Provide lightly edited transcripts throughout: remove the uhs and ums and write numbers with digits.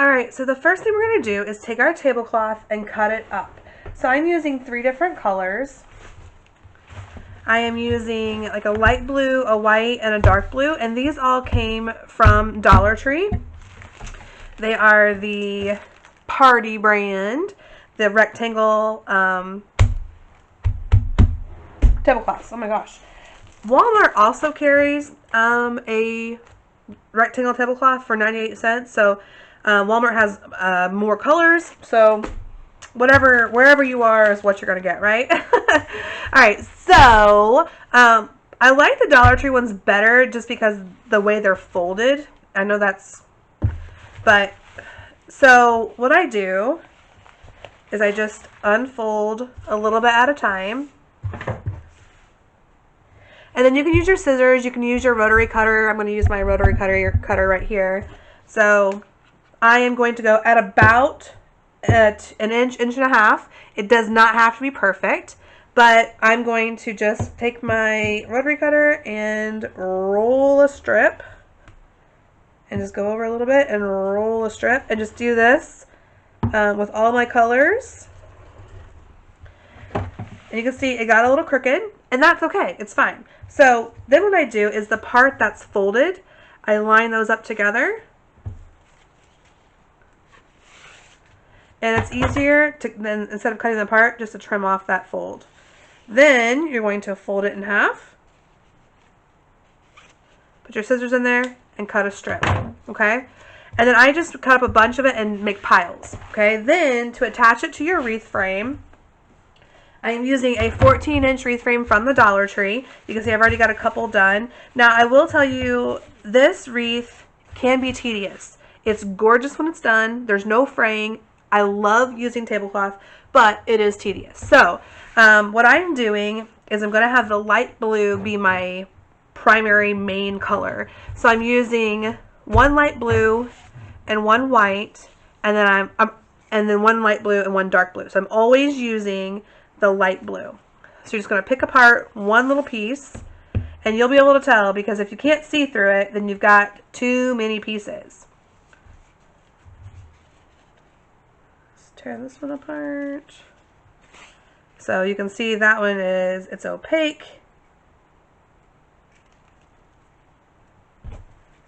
Alright, so the first thing we're going to do is take our tablecloth and cut it up. So I'm using 3 different colors. I am using like a light blue, a white, and a dark blue, and these all came from Dollar Tree. They are the Party brand, the rectangle tablecloths. Oh my gosh. Walmart also carries a rectangle tablecloth for 98 cents, so Walmart has more colors, so wherever you are is what you're going to get, right? Alright, so I like the Dollar Tree ones better just because the way they're folded. I know that's, but, so what I do is I just unfold a little bit at a time. And then you can use your scissors, you can use your rotary cutter. I'm going to use my rotary cutter right here. So I am going to go at about at an inch, inch and a half. It does not have to be perfect, but I'm going to just take my rotary cutter and roll a strip. And just go over a little bit and roll a strip. And just do this with all my colors. And you can see it got a little crooked, and that's okay. It's fine. So then what I do is the part that's folded, I line those up together. And it's easier to then, instead of cutting them apart, just to trim off that fold. Then you're going to fold it in half. Put your scissors in there and cut a strip. Okay? And then I just cut up a bunch of it and make piles. Okay? Then to attach it to your wreath frame, I am using a 14-inch wreath frame from the Dollar Tree. You can see I've already got a couple done. Now, I will tell you, this wreath can be tedious. It's gorgeous when it's done. There's no fraying. I love using tablecloth, but it is tedious. So, what I'm doing is I'm going to have the light blue be my primary main color. So, I'm using one light blue and one white, and then and then one light blue and one dark blue. So, I'm always using the light blue. So you're just going to pick apart one little piece, and you'll be able to tell, because if you can't see through it, then you've got too many pieces. Let's tear this one apart. So you can see that one it's opaque.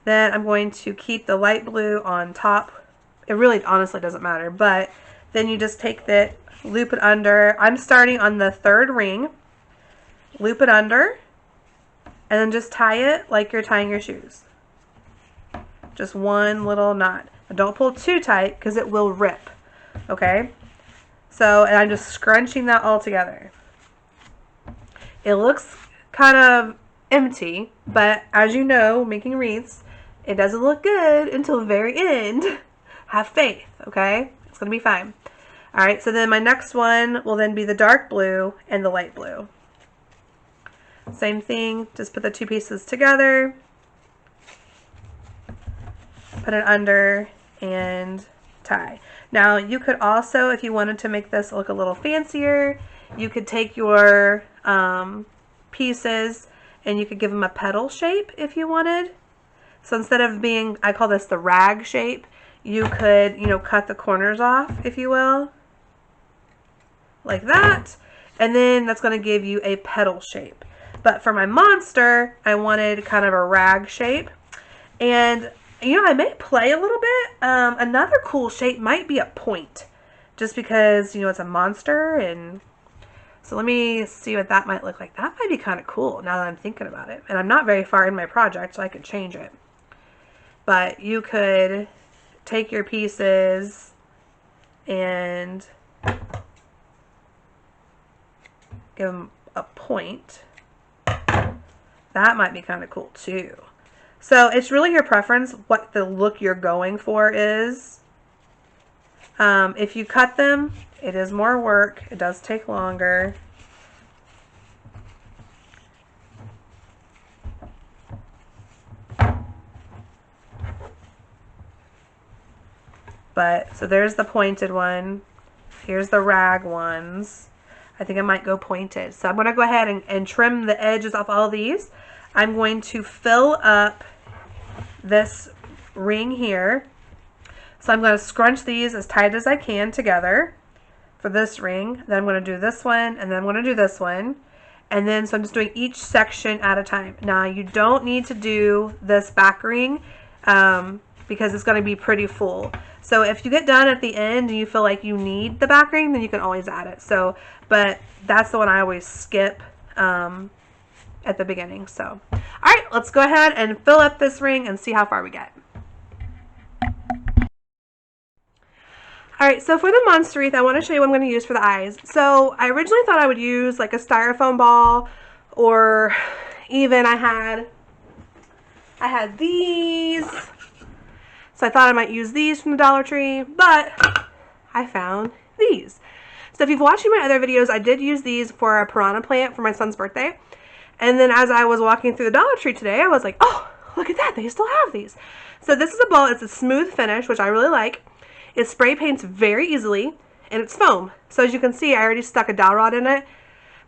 Then I'm going to keep the light blue on top. It really honestly doesn't matter, but then you just take that, loop it under. I'm starting on the 3rd ring. Loop it under, and then just tie it like you're tying your shoes. Just one little knot. Now don't pull too tight because it will rip. Okay? So, and I'm just scrunching that all together. It looks kind of empty, but as you know, making wreaths, it doesn't look good until the very end. Have faith, okay? It's going to be fine. Alright, so then my next one will then be the dark blue and the light blue. Same thing, just put the 2 pieces together, put it under, and tie. Now, you could also, if you wanted to make this look a little fancier, you could take your pieces and you could give them a petal shape if you wanted. So instead of being, I call this the rag shape, you could, cut the corners off, if you will. Like that, and then that's going to give you a petal shape. But for my monster, I wanted kind of a rag shape, and I may play a little bit. Another cool shape might be a point, just because it's a monster. And so let me see what that might look like. That might be kind of cool now that I'm thinking about it, and I'm not very far in my project, so I could change it. But you could take your pieces and give them a point. That might be kind of cool too. So it's really your preference what the look you're going for is. If you cut them, it is more work. It does take longer. But, so there's the pointed one. Here's the rag ones. I think I might go pointed. So I'm going to go ahead and trim the edges off all of these. I'm going to fill up this ring here. So I'm going to scrunch these as tight as I can together for this ring. Then I'm going to do this one, and then I'm going to do this one. And then, so I'm just doing each section at a time. Now, you don't need to do this back ring because it's going to be pretty full. So if you get done at the end and you feel like you need the back ring, then you can always add it. So, but that's the one I always skip at the beginning. So, all right, let's go ahead and fill up this ring and see how far we get. Alright, so for the monster wreath, I want to show you what I'm going to use for the eyes. So I originally thought I would use like a styrofoam ball, or even I had these. So I thought I might use these from the Dollar Tree, but I found these. So if you've watched my other videos, I did use these for a piranha plant for my son's birthday. And then as I was walking through the Dollar Tree today, I was like, oh, look at that, they still have these. So this is a ball, it's a smooth finish, which I really like. It spray paints very easily, and it's foam. So as you can see, I already stuck a dowel rod in it.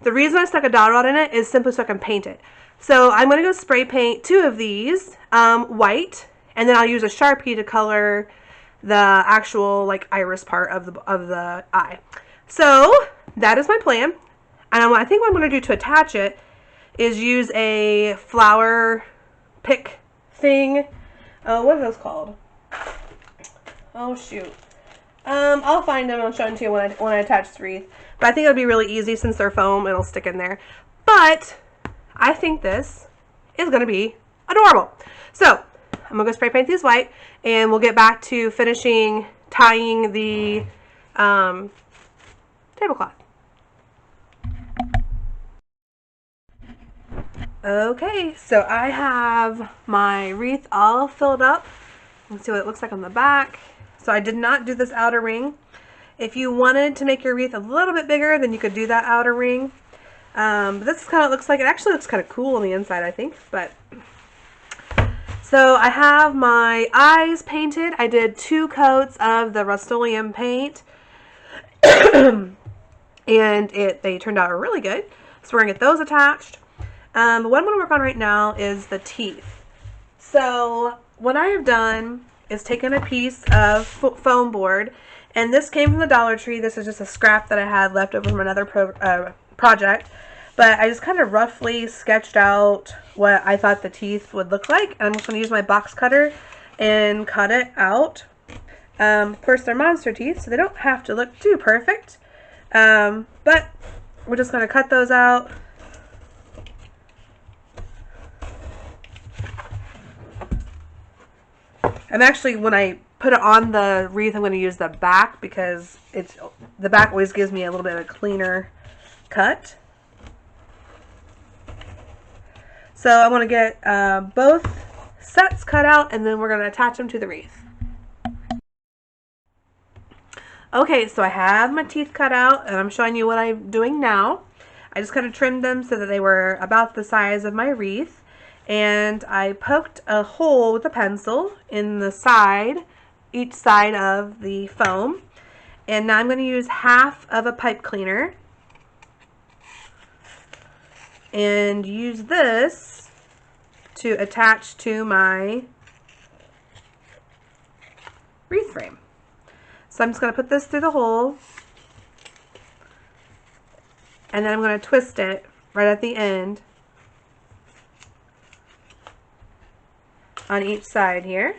The reason I stuck a dowel rod in it is simply so I can paint it. So I'm going to go spray paint 2 of these white, and then I'll use a Sharpie to color the actual like iris part of the eye. So that is my plan. And I think what I'm going to do to attach it is use a flower pick thing. What are those called? Oh shoot. I'll find them and I'll show them to you when I attach the wreath. But I think it'll be really easy since they're foam, it'll stick in there. But I think this is gonna be adorable. So I'm gonna go spray paint these white, and we'll get back to finishing tying the tablecloth. Okay, so I have my wreath all filled up. Let's see what it looks like on the back. So I did not do this outer ring. If you wanted to make your wreath a little bit bigger, then you could do that outer ring. But this is kind of what it looks like. It actually looks kind of cool on the inside, I think. But so I have my eyes painted. I did 2 coats of the Rust-Oleum paint. And they turned out really good. So we're going to get those attached. What I'm going to work on right now is the teeth. So what I have done is taken a piece of foam board, and this came from the Dollar Tree. This is just a scrap that I had left over from another project, but I just kind of roughly sketched out what I thought the teeth would look like, and I'm just going to use my box cutter and cut it out. Of course, they're monster teeth, so they don't have to look too perfect, but we're just going to cut those out. I'm actually, when I put it on the wreath, I'm going to use the back because the back always gives me a little bit of a cleaner cut. So I want to get both sets cut out, and then we're going to attach them to the wreath. Okay, so I have my teeth cut out, and I'm showing you what I'm doing now. I just kind of trimmed them so that they were about the size of my wreath. And I poked a hole with a pencil in the side, each side of the foam. And now I'm going to use half of a pipe cleaner and use this to attach to my wreath frame. So I'm just going to put this through the hole, and then I'm going to twist it right at the end on each side here.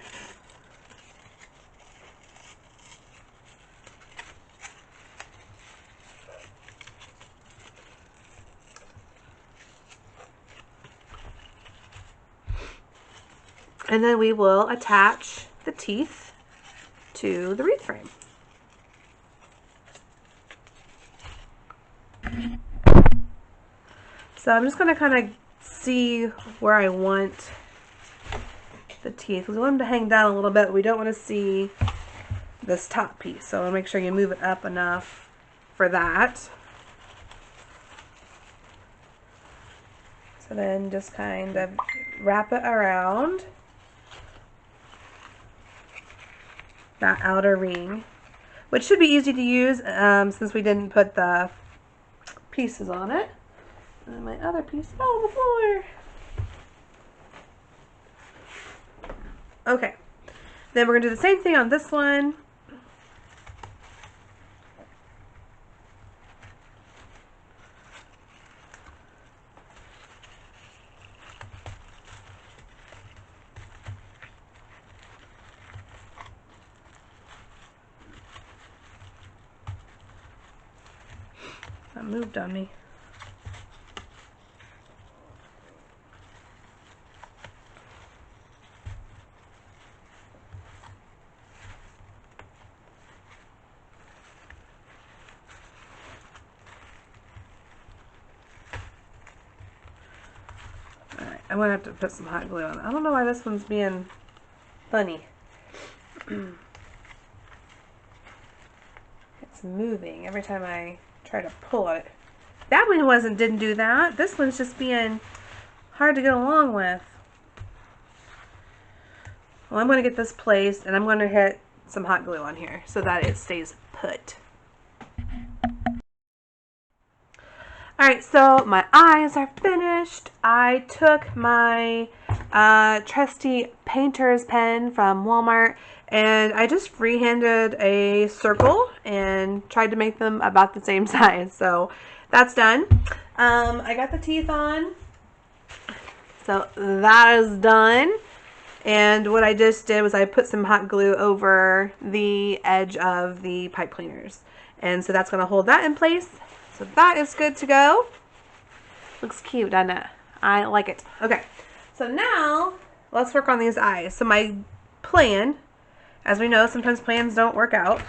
And then we will attach the teeth to the wreath frame. So I'm just going to kind of see where I want the teeth, because we want them to hang down a little bit. We don't want to see this top piece, so I'll make sure you move it up enough for that. So then just kind of wrap it around that outer ring, which should be easy to use since we didn't put the pieces on it. And my other piece fell on the floor. Okay, Then we're going to do the same thing on this one. That moved on me. Alright, I'm going to have to put some hot glue on. I don't know why this one's being funny. It's moving every time I try to pull it. That one didn't do that. This one's just being hard to get along with. Well, I'm going to get this placed and I'm going to hit some hot glue on here so that it stays put. Alright, so my eyes are finished. I took my trusty painter's pen from Walmart and I just freehanded a circle and tried to make them about the same size. So that's done. I got the teeth on. So that is done. And what I just did was I put some hot glue over the edge of the pipe cleaners. And so that's going to hold that in place. So that is good to go. Looks cute, doesn't it? I like it. Okay, so now let's work on these eyes. So my plan, as we know, sometimes plans don't work out,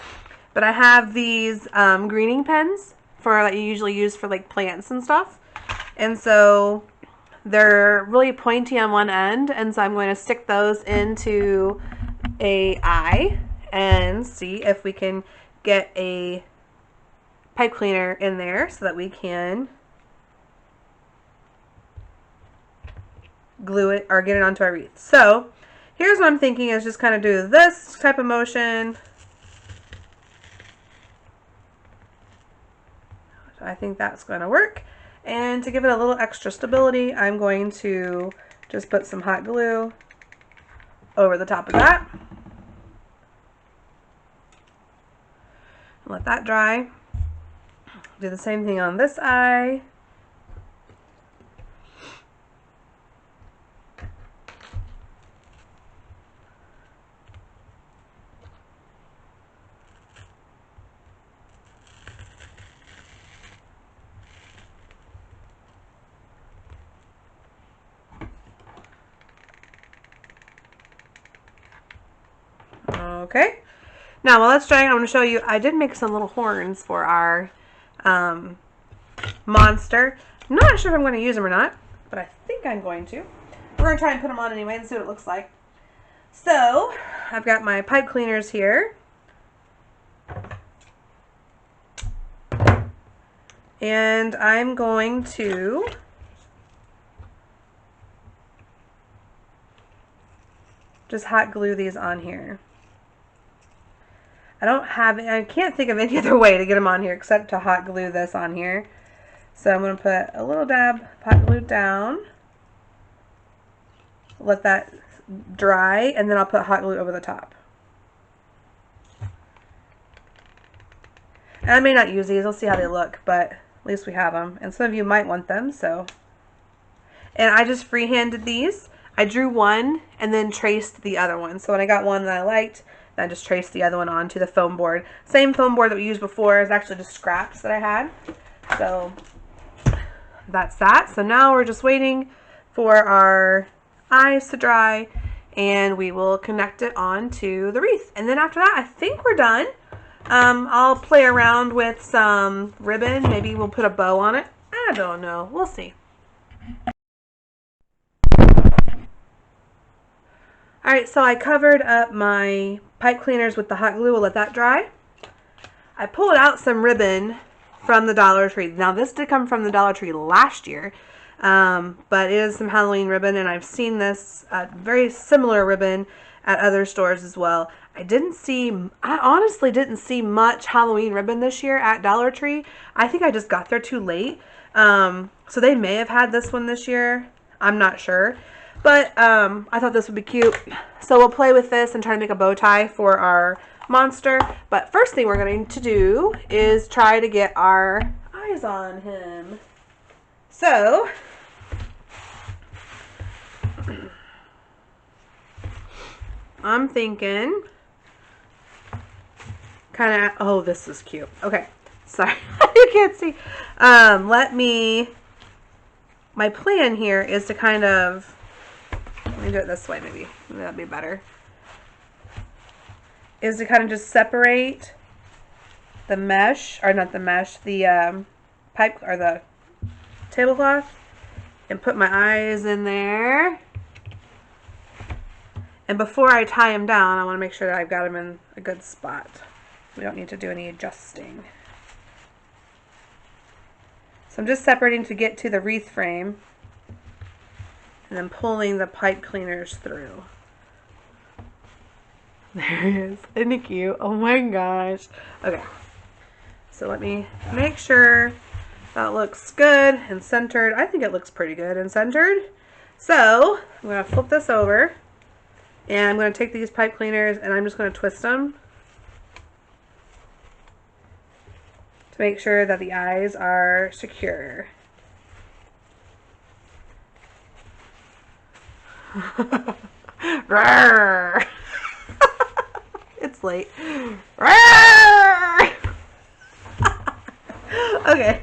but I have these greening pens that you usually use for like plants and stuff. And so they're really pointy on one end, and so I'm going to stick those into a eye and see if we can get a pipe cleaner in there so that we can glue it or get it onto our wreath. So here's what I'm thinking is just kind of do this type of motion. So I think that's going to work. And to give it a little extra stability, I'm going to just put some hot glue over the top of that. Let that dry. Do the same thing on this eye. Okay. Now while that's drying, I'm going to show you, I did make some little horns for our monster. I'm not sure if I'm going to use them or not, but I think I'm going to. We're going to try and put them on anyway and see what it looks like. So I've got my pipe cleaners here. And I'm going to just hot glue these on here. I can't think of any other way to get them on here except to hot glue this on here. So I'm going to put a little dab of hot glue down. Let that dry, and then I'll put hot glue over the top. And I may not use these. We'll see how they look, but at least we have them. And some of you might want them, so. And I just freehanded these. I drew one and then traced the other one. So when I got one that I liked, I just traced the other one onto the foam board. Same foam board that we used before is actually just scraps that I had. So that's that. So now we're just waiting for our eyes to dry and we will connect it onto the wreath. And then after that, I think we're done. I'll play around with some ribbon. Maybe we'll put a bow on it. I don't know. We'll see. Alright, so I covered up my pipe cleaners with the hot glue. We'll let that dry. I pulled out some ribbon from the Dollar Tree. Now, this did come from the Dollar Tree last year, but it is some Halloween ribbon, and I've seen this very similar ribbon at other stores as well. I honestly didn't see much Halloween ribbon this year at Dollar Tree. I think I just got there too late. So they may have had this one this year. I'm not sure. But I thought this would be cute. So we'll play with this and try to make a bow tie for our monster. But first thing we're going to do is try to get our eyes on him. So I'm thinking kind of, oh, this is cute. Okay, sorry, you can't see. My plan here is to kind of, let me do it this way maybe that'd be better, is to kind of just separate the mesh, or not the mesh, the pipe, or the tablecloth, and put my eyes in there. And before I tie him down, I want to make sure that I've got him in a good spot. We don't need to do any adjusting. So I'm just separating to get to the wreath frame, and then pulling the pipe cleaners through. There he is. Isn't he cute? Oh my gosh. Okay. So let me make sure that looks good and centered. I think it looks pretty good and centered. So I'm going to flip this over, and I'm going to take these pipe cleaners and I'm just going to twist them to make sure that the eyes are secure. It's late. Okay.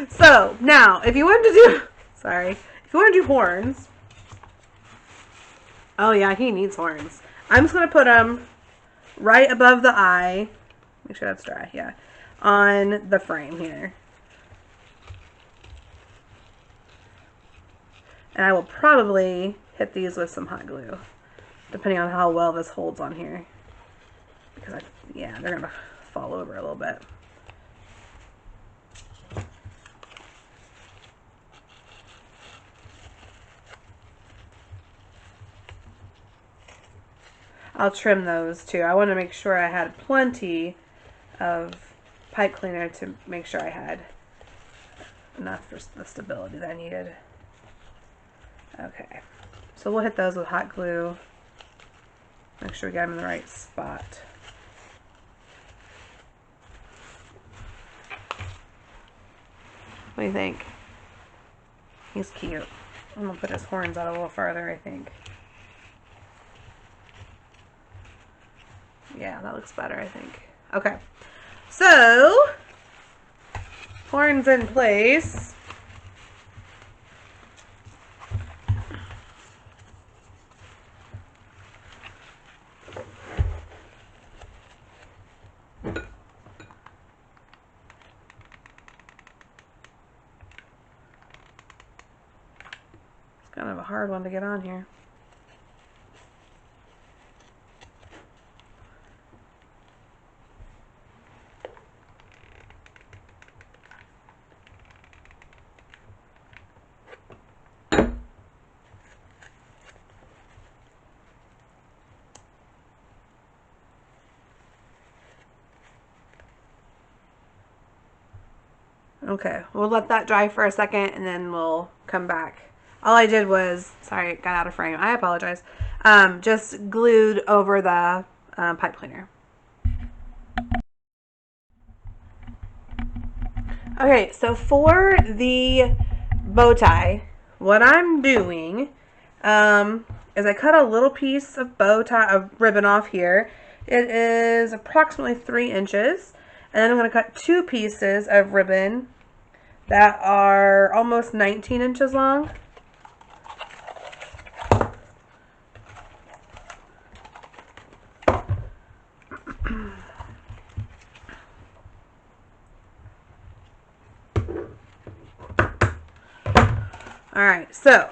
So now, if you wanted to do, if you want to do horns. Oh yeah, he needs horns. I'm just gonna put them right above the eye. Make sure that's dry. Yeah, on the frame here. And I will probably hit these with some hot glue, depending on how well this holds on here. Because yeah, they're gonna fall over a little bit. I'll trim those too. I want to make sure I had plenty of pipe cleaner to make sure I had enough for the stability that I needed. Okay, so we'll hit those with hot glue. Make sure we got them in the right spot. What do you think? He's cute. I'm gonna put his horns out a little farther, I think. Yeah, that looks better, I think. Okay, so horns in place. It's kind of a hard one to get on here. Okay, we'll let that dry for a second and then we'll come back. All I did was, sorry, it got out of frame. I apologize. Just glued over the pipe cleaner. Okay, so for the bow tie, what I'm doing is I cut a little piece of ribbon off here. It is approximately 3 inches. And then I'm going to cut 2 pieces of ribbon that are almost 19 inches long. Alright, so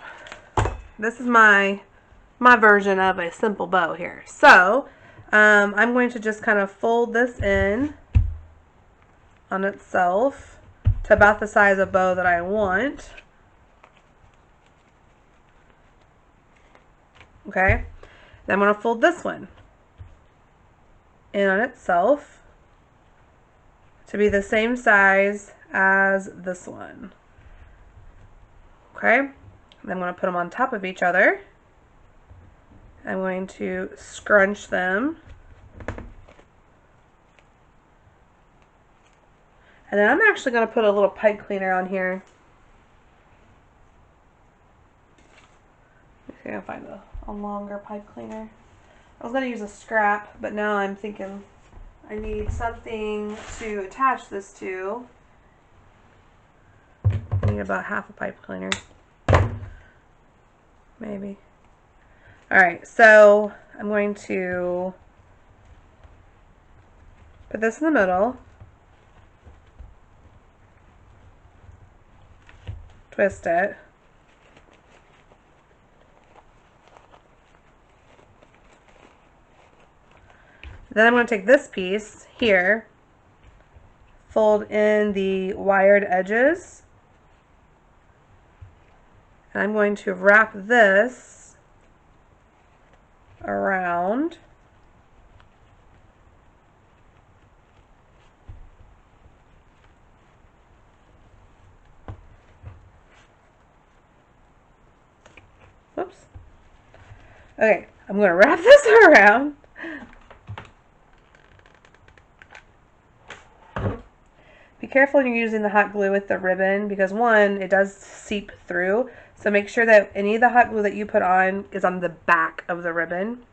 this is my version of a simple bow here. So I'm going to just kind of fold this in on itself to about the size of bow that I want. Okay, then I'm going to fold this one in on itself to be the same size as this one. Okay, And I'm going to put them on top of each other. I'm going to scrunch them. And then I'm actually going to put a little pipe cleaner on here. I'm going to find a longer pipe cleaner. I was going to use a scrap, but now I'm thinking I need something to attach this to. I need about half a pipe cleaner. Maybe. Alright, so I'm going to put this in the middle. Twist it. Then I'm going to take this piece here, fold in the wired edges, and I'm going to wrap this around. Whoops. Okay, I'm going to wrap this around. Be careful when you're using the hot glue with the ribbon because one, it does seep through. So make sure that any of the hot glue that you put on is on the back of the ribbon.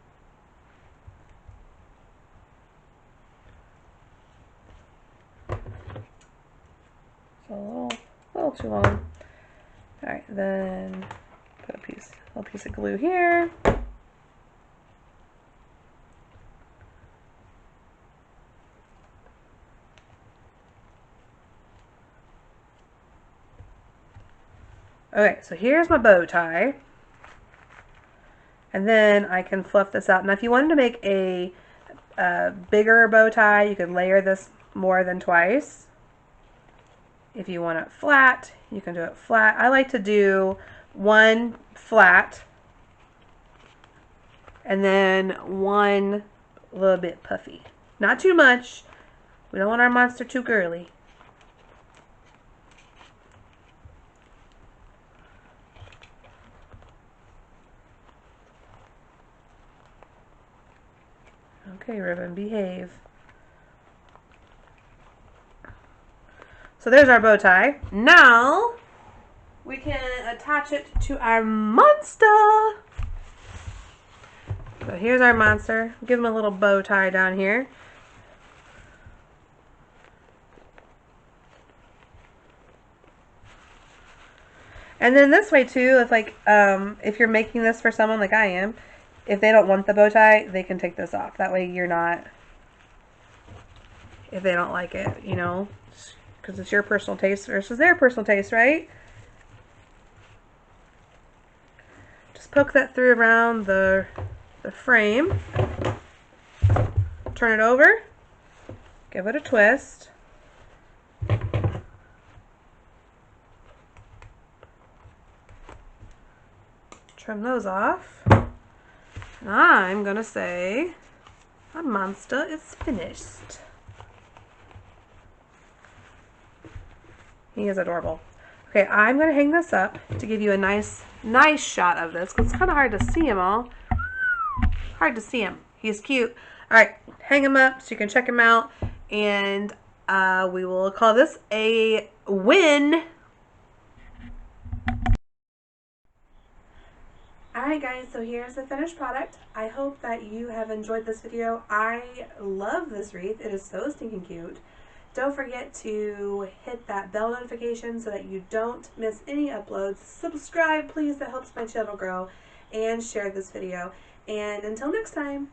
So a little too long. Alright, then put a little piece of glue here. Okay, so here's my bow tie. And then I can fluff this out. Now if you wanted to make a bigger bow tie, you could layer this more than twice. If you want it flat, you can do it flat. I like to do one flat and then one a little bit puffy. Not too much. We don't want our monster too girly. Okay, ribbon, behave. So there's our bow tie. Now we can attach it to our monster. So here's our monster. Give him a little bow tie down here. And then this way too, if you're making this for someone like I am, if they don't want the bow tie, they can take this off. That way you're not, if they don't like it, you know, because it's your personal taste versus their personal taste, right? Just poke that through around the frame. Turn it over. Give it a twist. Trim those off. And I'm gonna say our monster is finished. He is adorable. Okay, I'm gonna hang this up to give you a nice shot of this because it's kind of hard to see him all. Hard to see him. He's cute. All right, hang him up so you can check him out, and we will call this a win. Alright guys, so here's the finished product. I hope that you have enjoyed this video. I love this wreath. It is so stinking cute. Don't forget to hit that bell notification so that you don't miss any uploads. Subscribe please, that helps my channel grow. And share this video. And until next time.